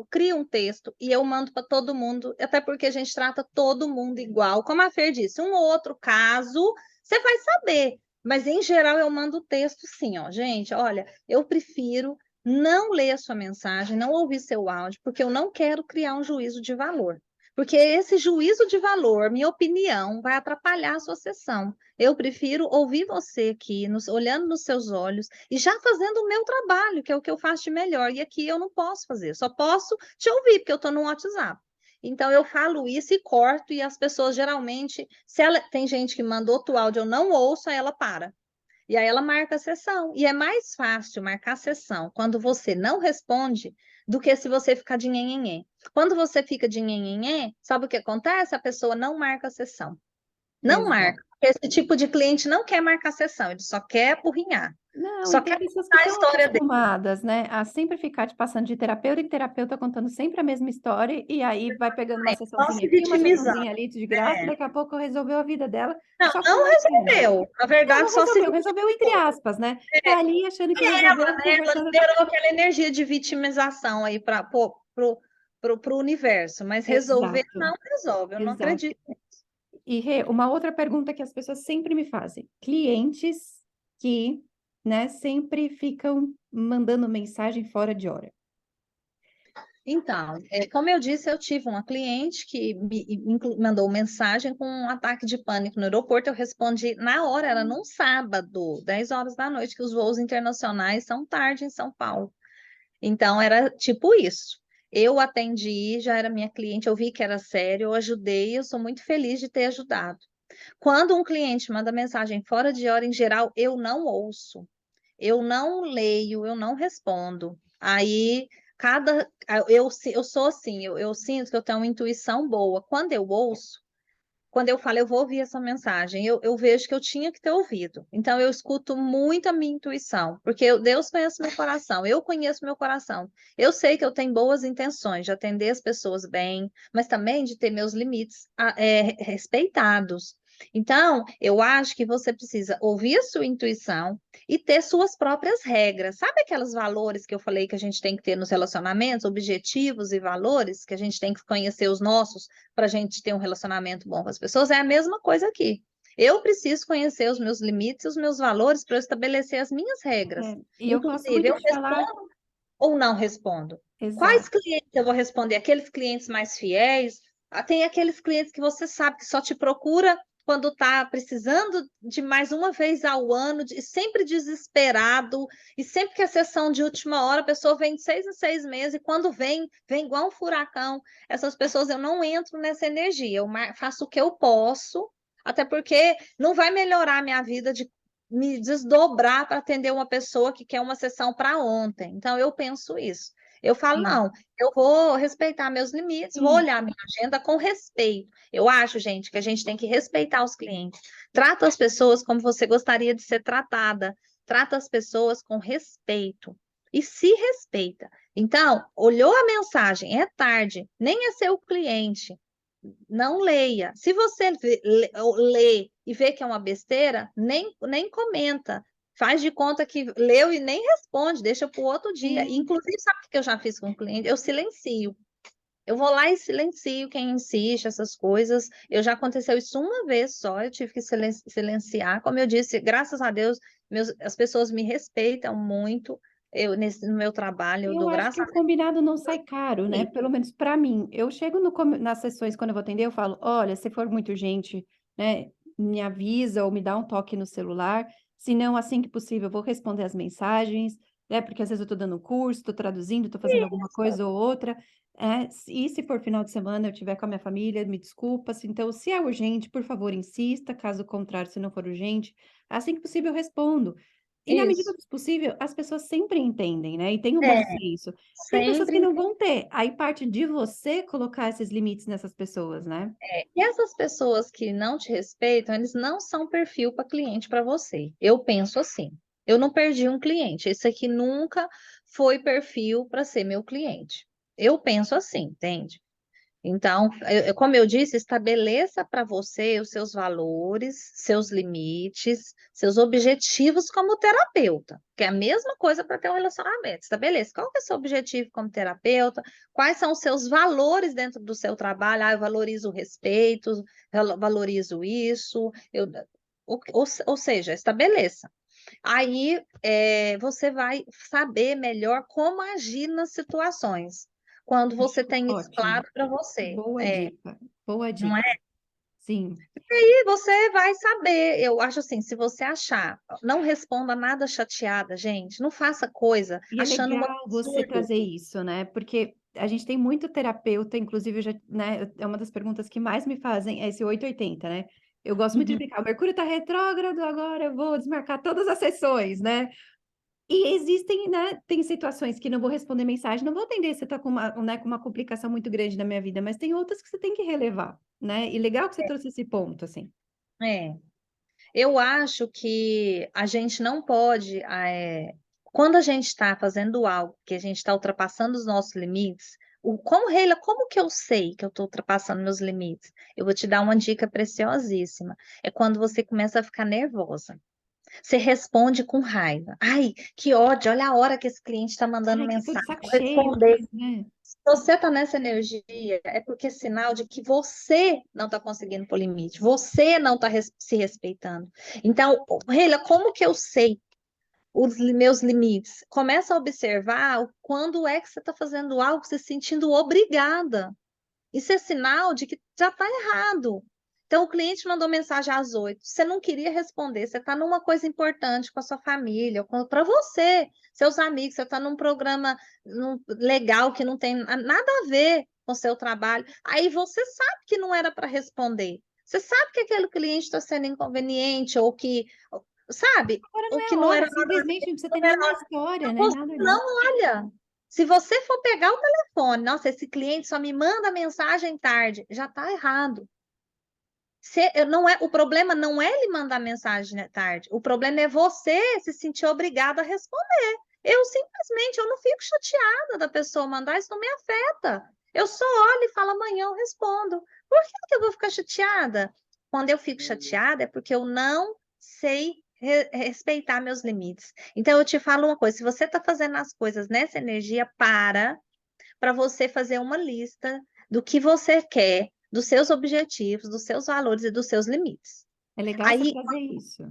crio um texto e eu mando para todo mundo, até porque a gente trata todo mundo igual, como a Fer disse, um ou outro caso, você vai saber, mas em geral eu mando o texto sim, ó, gente, olha, eu prefiro não ler a sua mensagem, não ouvir seu áudio, porque eu não quero criar um juízo de valor. Porque esse juízo de valor, minha opinião, vai atrapalhar a sua sessão. Eu prefiro ouvir você aqui, olhando nos seus olhos e já fazendo o meu trabalho, que é o que eu faço de melhor. E aqui eu não posso fazer, só posso te ouvir, porque eu estou no WhatsApp. Então eu falo isso e corto, e as pessoas geralmente, se ela tem gente que mandou outro áudio, eu não ouço, aí ela para. E aí ela marca a sessão. E é mais fácil marcar a sessão quando você não responde do que se você ficar de nhenhenhé. Quando você fica de nhenhenhé, sabe o que acontece? A pessoa não marca a sessão. Não Exato. marca. Esse tipo de cliente não quer marcar a sessão, ele só quer apurrinhar. Não, e Só tem quer pessoas que contar a estão história dele. acostumadas, né, a sempre ficar te passando de terapeuta em terapeuta, contando sempre a mesma história, e aí vai pegando uma Só sessãozinha se aqui, uma vitimizar. sessãozinha ali de graça, daqui a pouco resolveu a vida dela, Não, só não conversando. resolveu. Na Não, verdade, não só se resolveu, resolveu entre vitimizou. aspas, né? Tá ali achando que resolveu, Ela conversando. liberou aquela energia de vitimização aí para pro universo, mas resolver Exato, não resolve, eu não exato. acredito. E Rê, uma outra pergunta que as pessoas sempre me fazem: clientes que, né, sempre ficam mandando mensagem fora de hora. Então, como eu disse, eu tive uma cliente que me mandou mensagem com um ataque de pânico no aeroporto. Eu respondi na hora, era num sábado, 10 horas da noite, que os voos internacionais são tarde em São Paulo. Então, era tipo isso. Eu atendi, já era minha cliente, eu vi que era sério, eu ajudei, eu sou muito feliz de ter ajudado. Quando um cliente manda mensagem fora de hora, em geral, eu não ouço, eu não leio, eu não respondo. Aí, eu sou assim, eu sinto que eu tenho uma intuição boa. Quando eu ouço, quando eu falo, eu vou ouvir essa mensagem, eu vejo que eu tinha que ter ouvido. Então, eu escuto muito a minha intuição, porque Deus conhece meu coração, eu conheço meu coração. Eu sei que eu tenho boas intenções de atender as pessoas bem, mas também de ter meus limites respeitados. Então, eu acho que você precisa ouvir a sua intuição e ter suas próprias regras. Sabe aqueles valores que eu falei que a gente tem que ter nos relacionamentos, objetivos e valores, que a gente tem que conhecer os nossos para a gente ter um relacionamento bom com as pessoas, é a mesma coisa aqui. Eu preciso conhecer os meus limites, os meus valores para eu estabelecer as minhas regras. É, e eu gosto Inclusive, muito eu de falar, respondo. ou não respondo? Quais Exato. clientes eu vou responder? Aqueles clientes mais fiéis? Tem aqueles clientes que você sabe que só te procura quando está precisando de mais uma vez ao ano, sempre desesperado, e sempre que é sessão de última hora, a pessoa vem de 6 em 6 meses, e quando vem, vem igual um furacão. Essas pessoas eu não entro nessa energia, eu faço o que eu posso, até porque não vai melhorar a minha vida de me desdobrar para atender uma pessoa que quer uma sessão para ontem. Então, eu penso isso. Eu falo, Sim. não, eu vou respeitar meus limites, vou Sim. olhar minha agenda com respeito. Eu acho, gente, que a gente tem que respeitar os clientes. Trata as pessoas como você gostaria de ser tratada. Trata as pessoas com respeito. E se respeita. Então, olhou a mensagem, é tarde, nem é seu cliente, não leia. Se você lê e vê que é uma besteira, nem comenta. Faz de conta que leu e nem responde, deixa para o outro dia. E, Sim. inclusive, sabe o que eu já fiz com o cliente? Eu silencio. Eu vou lá e silencio quem insiste, essas coisas. Eu já aconteceu isso uma vez só, eu tive que silenciar. Como eu disse, graças a Deus, as pessoas me respeitam muito. No meu trabalho, eu Eu dou acho que graças o a Deus. combinado não sai caro, né? Pelo menos para mim. Eu chego nas sessões, quando eu vou atender, eu falo: olha, se for muito urgente, né, me avisa ou me dá um toque no celular. Se não, assim que possível, eu vou responder as mensagens, né? Porque às vezes eu estou dando curso, estou traduzindo, estou fazendo alguma Isso. coisa ou outra. E se for final de semana, eu estiver com a minha família, me desculpa. Então, se é urgente, por favor, insista. Caso contrário, se não for urgente, assim que possível, eu respondo. E na medida Isso. do possível, as pessoas sempre entendem, né, e têm o bom É, senso. Tem pessoas que sempre. não vão ter, aí parte de você colocar esses limites nessas pessoas, né. E essas pessoas que não te respeitam, eles não são perfil para cliente para você. Eu penso assim. Eu não perdi um cliente. Esse aqui nunca foi perfil para ser meu cliente. Eu penso assim, entende? Então, como eu disse, estabeleça para você os seus valores, seus limites, seus objetivos como terapeuta, que é a mesma coisa para ter um relacionamento. Estabeleça qual que é o seu objetivo como terapeuta, quais são os seus valores dentro do seu trabalho. Ah, eu valorizo o respeito, valorizo isso, ou seja, estabeleça. Aí você vai saber melhor como agir nas situações, quando você Acho tem isso ótimo. claro para você. Boa dica, boa Não dica. é? Sim. E você vai saber. Eu acho assim, se você achar, não responda nada chateada, gente. Não faça coisa E é achando um legal você absurdo. trazer isso, né, porque a gente tem muito terapeuta, inclusive eu já, né, é uma das perguntas que mais me fazem é esse 880, né. Eu gosto muito de Uhum. explicar: "O Mercúrio está retrógrado, agora eu vou desmarcar todas as sessões", né. E existem, né, tem situações que não vou responder mensagem, não vou atender, você está com uma, né, com uma complicação muito grande na minha vida, mas tem outras que você tem que relevar, né, e legal que você trouxe esse ponto, assim. É. Eu acho que a gente não pode, quando a gente está fazendo algo que a gente está ultrapassando os nossos limites, Reila, como que eu sei que eu estou ultrapassando meus limites? Eu vou te dar uma dica preciosíssima. É quando você começa a ficar nervosa. Você responde com raiva. Ai, que ódio, olha a hora que esse cliente está mandando Ai, que tô de mensagem. saco Vou cheio, responder. né. Se você está nessa energia, é porque é sinal de que você não está conseguindo pôr limite, você não está se respeitando. Então, Reila, como que eu sei os meus limites? Começa a observar quando é que você está fazendo algo se sentindo obrigada. Isso é sinal de que já está errado. Então, o cliente mandou mensagem às 8, você não queria responder, você está numa coisa importante com a sua família, para você, seus amigos, você está num programa legal que não tem nada a ver com o seu trabalho. Aí você sabe que não era para responder. Você sabe que aquele cliente está sendo inconveniente, ou que, sabe, Agora não ou é que a não hora, era nada a simplesmente não precisa ter ver. nenhuma história, né, Você nada ali. não olha. Se você for pegar o telefone, nossa, esse cliente só me manda mensagem tarde, já está errado. Não é, o problema não é ele mandar mensagem tarde, o problema é você se sentir obrigado a responder. Eu não fico chateada da pessoa mandar, isso não me afeta. Eu só olho e falo, amanhã eu respondo. Por que eu vou ficar chateada? Quando eu fico chateada é porque eu não sei respeitar meus limites. Então, eu te falo uma coisa: se você está fazendo as coisas nessa energia, para você fazer uma lista do que você quer, dos seus objetivos, dos seus valores e dos seus limites. É legal você Aí trazer isso.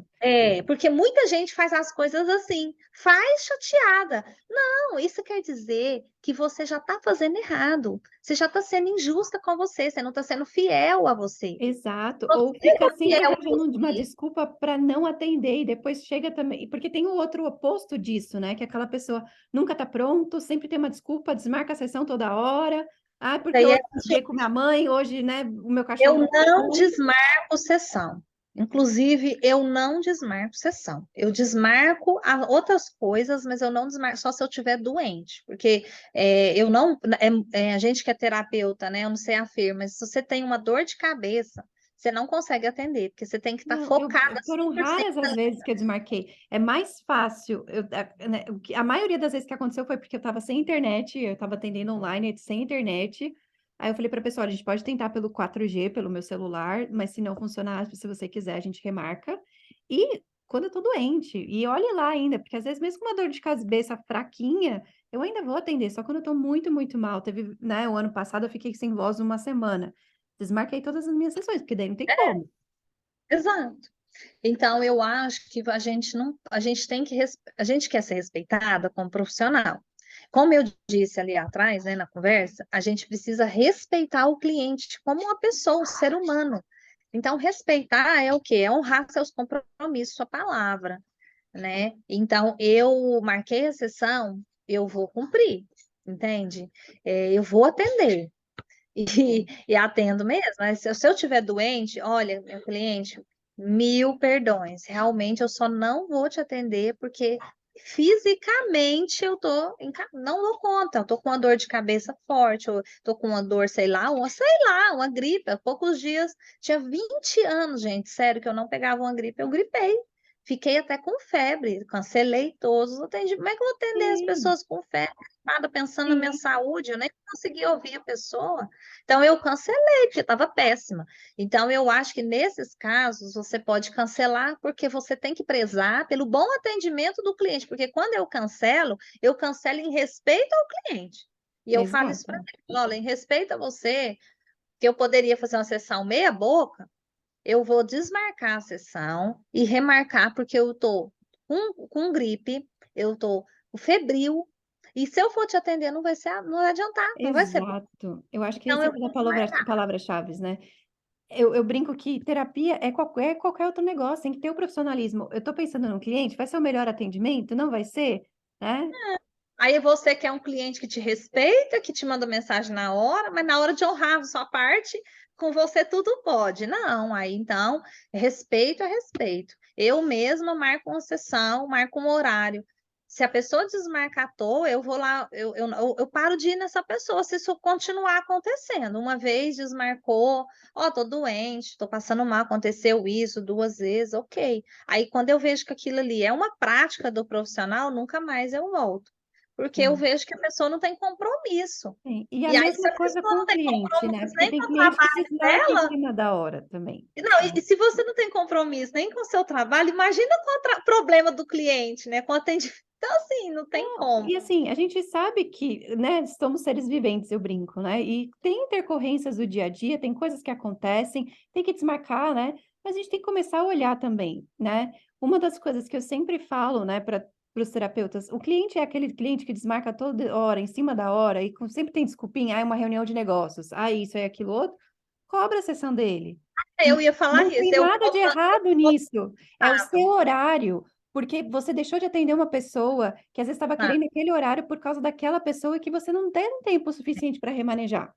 porque muita gente faz as coisas assim, faz chateada. Não, isso quer dizer que você já está fazendo errado. Você já está sendo injusta com você não está sendo fiel a você. Exato, ou Você fica é sempre fiel a arranjando uma você. desculpa para não atender e depois chega também porque tem o outro oposto disso, né, que é aquela pessoa nunca tá pronto, sempre tem uma desculpa, desmarca a sessão toda hora. "Ah, porque Aí hoje eu briguei com minha mãe, hoje, né, o meu eu cachorro não latiu". desmarco sessão. Inclusive, eu não desmarco sessão. Eu desmarco outras coisas, mas eu não desmarco só se eu estiver doente. Porque eu não. A gente que é terapeuta, né? Eu não sei a Fer, mas se você tem uma dor de cabeça, você não consegue atender, porque você tem que estar Não, focada foram 100%. raras as vezes que eu desmarquei. É mais fácil, né, a maioria das vezes que aconteceu foi porque eu estava sem internet, eu estava atendendo online sem internet. Aí eu falei para a pessoa, a gente pode tentar pelo 4G, pelo meu celular, mas se não funcionar, se você quiser, a gente remarca. E quando eu tô doente, e olhe lá ainda, porque às vezes mesmo com uma dor de cabeça fraquinha, eu ainda vou atender, só quando eu tô muito, muito mal. Teve, né, o ano passado eu fiquei sem voz uma semana. Desmarquei todas as minhas sessões, porque daí não tem como. Exato. Então, eu acho que a gente não, a gente tem que, a gente quer ser respeitada como profissional. Como eu disse ali atrás, né, na conversa, a gente precisa respeitar o cliente como uma pessoa, um ser humano. Então, respeitar é o quê? É honrar seus compromissos, sua palavra, né? Então, eu marquei a sessão, eu vou cumprir, entende? Eu vou atender. E atendo mesmo, mas se eu tiver doente, olha, meu cliente, mil perdões. Realmente eu só não vou te atender porque fisicamente eu tô não dou conta, eu tô com uma dor de cabeça forte, eu tô com uma dor, sei lá, uma gripe. Há poucos dias, tinha 20 anos, gente, sério, que eu não pegava uma gripe, eu gripei. Fiquei até com febre, cancelei todos os atendimentos. Como é que eu vou atender as Sim, pessoas com febre? Nada pensando na minha sim. saúde, eu nem consegui ouvir a pessoa. Então, eu cancelei, porque estava péssima. Então, eu acho que nesses casos, você pode cancelar, porque você tem que prezar pelo bom atendimento do cliente. Porque quando eu cancelo em respeito ao cliente. E eu falo isso para Exato. ele: olha, em respeito a você, que eu poderia fazer uma sessão meia-boca, eu vou desmarcar a sessão e remarcar, porque eu estou com gripe, eu estou febril. E se eu for te atender, não vai adiantar, não vai ser bom. Exato. Eu acho que Então, essa eu é a vou palavra, desmarcar. palavra-chave, né? Eu brinco que terapia é qualquer outro negócio, tem que ter o profissionalismo. Eu estou pensando no cliente, vai ser o melhor atendimento? Não vai ser? Né? Aí você quer um cliente que te respeita, que te manda mensagem na hora, mas na hora de honrar a sua parte, com você tudo pode. Não, aí então, respeito é respeito. Eu mesma marco uma sessão, marco um horário. Se a pessoa desmarcar à toa, eu vou lá, eu paro de ir nessa pessoa, se isso continuar acontecendo. Uma vez desmarcou, ó, tô doente, tô passando mal, aconteceu isso 2 vezes, ok. Aí quando eu vejo que aquilo ali é uma prática do profissional, nunca mais eu volto, porque eu Sim. vejo que a pessoa não tem compromisso. Sim. E a E aí, se mesma a coisa pessoa com não o tem cliente, né? compromisso Porque nem tem com o cliente que trabalho desmarca em dela, cima da hora também. não, e se você não tem compromisso nem com o seu trabalho, imagina com o problema do cliente, né? Com o atendimento. Então, assim, não tem como. E assim, a gente sabe que, né, somos seres viventes, eu brinco, né? E tem intercorrências do dia a dia, tem coisas que acontecem, tem que desmarcar, né? Mas a gente tem que começar a olhar também, né? Uma das coisas que eu sempre falo, né, para os terapeutas, o cliente é aquele cliente que desmarca toda hora, em cima da hora, e sempre tem desculpinha, ah, é uma reunião de negócios, ah, isso, é aquilo outro, cobra a sessão dele. Eu ia falar Não isso, tem eu nada de errado vou nisso. É o seu horário, porque você deixou de atender uma pessoa que às vezes estava falar. querendo aquele horário por causa daquela pessoa que você não tem tempo suficiente para remanejar.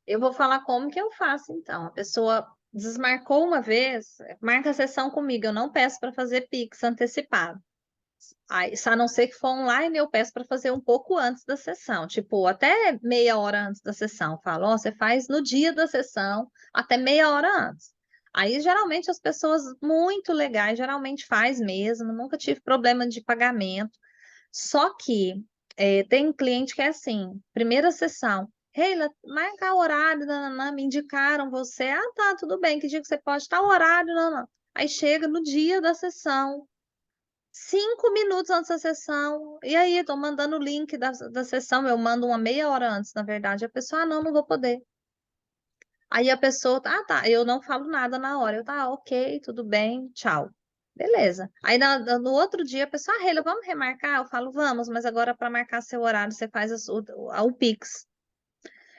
Eu vou falar como que eu faço, então. A pessoa desmarcou uma vez, marca a sessão comigo, eu não peço para fazer Pix antecipado. Aí, a não ser que for online, eu peço para fazer um pouco antes da sessão, tipo, até meia hora antes da sessão. Falo, ó, você faz no dia da sessão, até meia hora antes. Aí, geralmente, as pessoas muito legais, geralmente faz mesmo, nunca tive problema de pagamento. Só que tem cliente que é assim, primeira sessão, Reila, marca o horário, nananã, me indicaram você. Ah, tá, tudo bem, que dia que você pode estar o horário, nananã. Aí chega no dia da sessão, 5 minutos antes da sessão. E aí, estou mandando o link da sessão. Eu mando uma meia hora antes, na verdade. A pessoa, ah, não, não vou poder. Aí a pessoa, tá, eu não falo nada na hora. Eu, tá, ok, tudo bem, tchau. Beleza. Aí no outro dia a pessoa, Reila, vamos remarcar? Eu falo, vamos, mas agora para marcar seu horário você faz o Pix.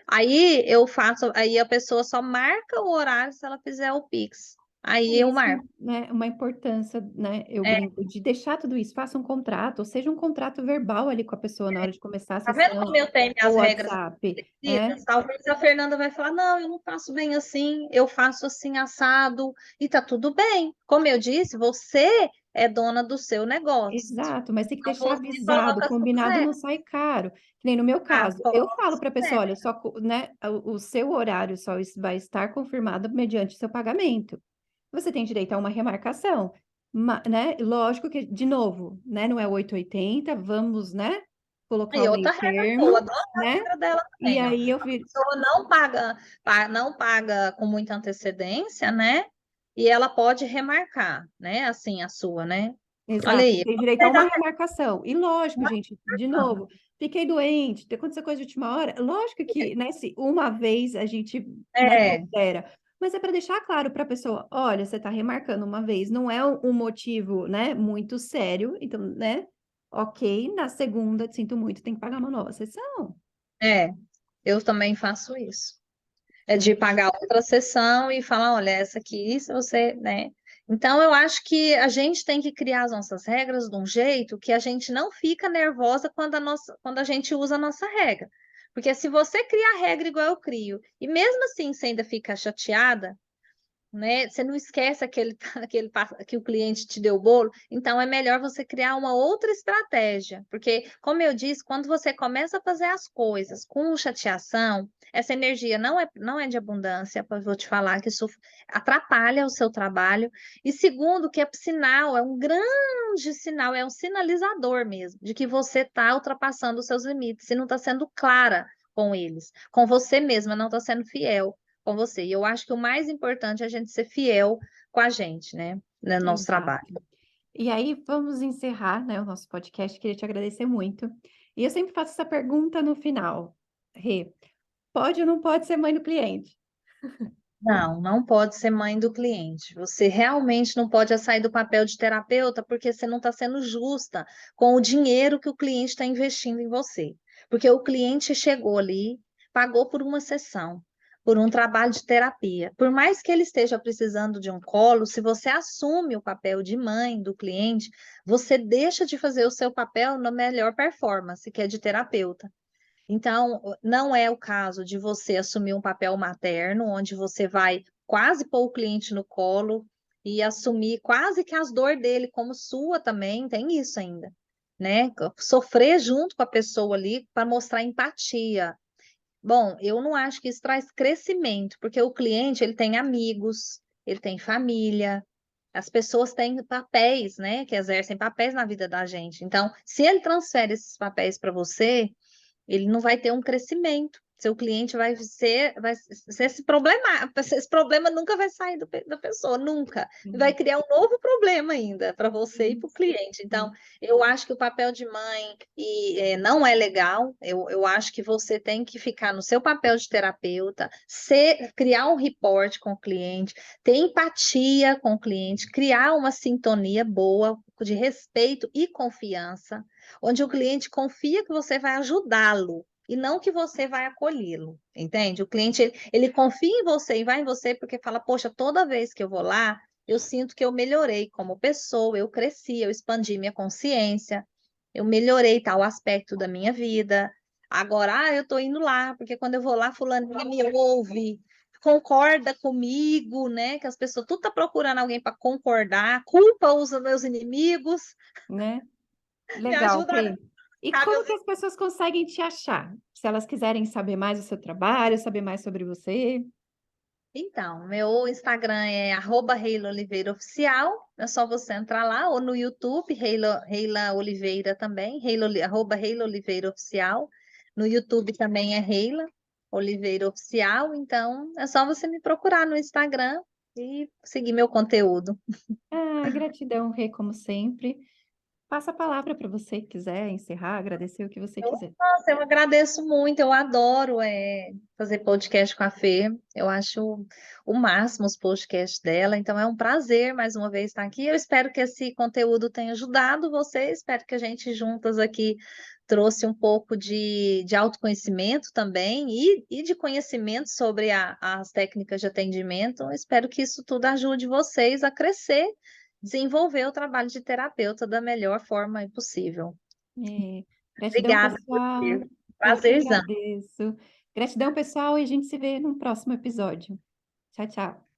Aí eu faço, aí a pessoa só marca o horário se ela fizer o Pix. Aí eu Isso, marco. né, uma importância, né, eu É, brinco, de deixar tudo isso, faça um contrato, ou seja um contrato verbal ali com a pessoa na hora de começar a tá vendo como sessão, eu tenho ou minhas regras WhatsApp, né? estabelecidas? Talvez a Fernanda vai falar, não, eu não faço bem assim, eu faço assim assado, e tá tudo bem. Como eu disse, você é dona do seu negócio. Exato, mas tem que Então deixar você avisado, coloca as suas combinado, não regras. sai caro. Que nem no meu Ah, caso, eu pode falo para a pessoa, ser. olha, só, né, o seu horário só vai estar confirmado mediante seu pagamento. Você tem direito a uma remarcação, né? Lógico que, de novo, né, não é 880, vamos, né, colocar E o meio outra regra boa, termo, adoro a né? regra dela E também, ó. aí eu A vi, pessoa não paga com muita antecedência, né? E ela pode remarcar, né? Assim, a sua, né? Olha exato, aí. tem direito a uma remarcação. E lógico, gente, de novo, fiquei doente, aconteceu coisa de última hora. Lógico que, né, se uma vez a gente, né, É, pondera, mas é para deixar claro para a pessoa, olha, você está remarcando uma vez, não é um motivo, né, muito sério, então, né, ok, na segunda, sinto muito, tem que pagar uma nova sessão, é, eu também faço isso. É de né? pagar outra sessão e falar, olha, essa aqui, se você, né? Então, eu acho que a gente tem que criar as nossas regras de um jeito que a gente não fica nervosa quando a gente usa a nossa regra. Porque se você cria a regra igual eu crio, e mesmo assim você ainda fica chateada, né? Você não esquece que o cliente te deu o bolo, então é melhor você criar uma outra estratégia, porque, como eu disse, quando você começa a fazer as coisas com chateação, essa energia não é de abundância, eu vou te falar que isso atrapalha o seu trabalho, e segundo, que é sinal, é um grande sinal, é um sinalizador mesmo, de que você está ultrapassando os seus limites, e não está sendo clara com eles, com você mesma, não está sendo fiel com você. E eu acho que o mais importante é a gente ser fiel com a gente, né? No nosso Exato. trabalho. E aí, vamos encerrar, né, o nosso podcast, queria te agradecer muito. E eu sempre faço essa pergunta no final, Rê, pode ou não pode ser mãe do cliente? Não, não pode ser mãe do cliente. Você realmente não pode sair do papel de terapeuta porque você não está sendo justa com o dinheiro que o cliente está investindo em você. Porque o cliente chegou ali, pagou por uma sessão, por um trabalho de terapia. Por mais que ele esteja precisando de um colo, se você assume o papel de mãe do cliente, você deixa de fazer o seu papel na melhor performance, que é de terapeuta. Então, não é o caso de você assumir um papel materno, onde você vai quase pôr o cliente no colo e assumir quase que as dores dele, como sua também, tem isso ainda, né? Sofrer junto com a pessoa ali para mostrar empatia. Bom, eu não acho que isso traz crescimento, porque o cliente, ele tem amigos, ele tem família, as pessoas têm papéis, né, que exercem papéis na vida da gente. Então, se ele transfere esses papéis para você, ele não vai ter um crescimento. Seu cliente vai ser esse problema nunca vai sair da pessoa, nunca. E vai Sim, criar um novo problema ainda para você e sim, para o cliente. Então, sim. eu acho que o papel de mãe não é legal. Eu acho que você tem que ficar no seu papel de terapeuta, criar um report com o cliente, ter empatia com o cliente, criar uma sintonia boa de respeito e confiança onde o cliente confia que você vai ajudá-lo e não que você vai acolhê-lo, entende? O cliente, ele confia em você e vai em você porque fala, poxa, toda vez que eu vou lá, eu sinto que eu melhorei como pessoa, eu cresci, eu expandi minha consciência, eu melhorei tal aspecto da minha vida. Agora, eu tô indo lá, porque quando eu vou lá, fulaninha me ouve, concorda comigo, né? Que as pessoas tudo tá procurando alguém para concordar, culpa os meus inimigos, Né? me Legal, ajuda Rê. E a como que as pessoas conseguem te achar? Se elas quiserem saber mais do seu trabalho, saber mais sobre você. Então, meu Instagram é @ReilaOliveiraOficial. É só você entrar lá, ou no YouTube, Reila Oliveira também, @Reila Oliveira Oficial. No YouTube também é Reila Oliveira Oficial. Então, é só você me procurar no Instagram e seguir meu conteúdo. Ah, gratidão, Rê, como sempre. Passa a palavra para você que quiser encerrar, agradecer o que você quiser. Nossa, eu agradeço muito, eu adoro fazer podcast com a Fê, eu acho o máximo os podcasts dela, então é um prazer mais uma vez estar aqui. Eu espero que esse conteúdo tenha ajudado você, espero que a gente juntas aqui trouxe um pouco de autoconhecimento também e de conhecimento sobre as técnicas de atendimento. Espero que isso tudo ajude vocês a crescer, desenvolver o trabalho de terapeuta da melhor forma possível. É, gratidão, Obrigada, pessoal. Eu que prazerzão. agradeço. Gratidão, pessoal, e a gente se vê no próximo episódio. Tchau, tchau.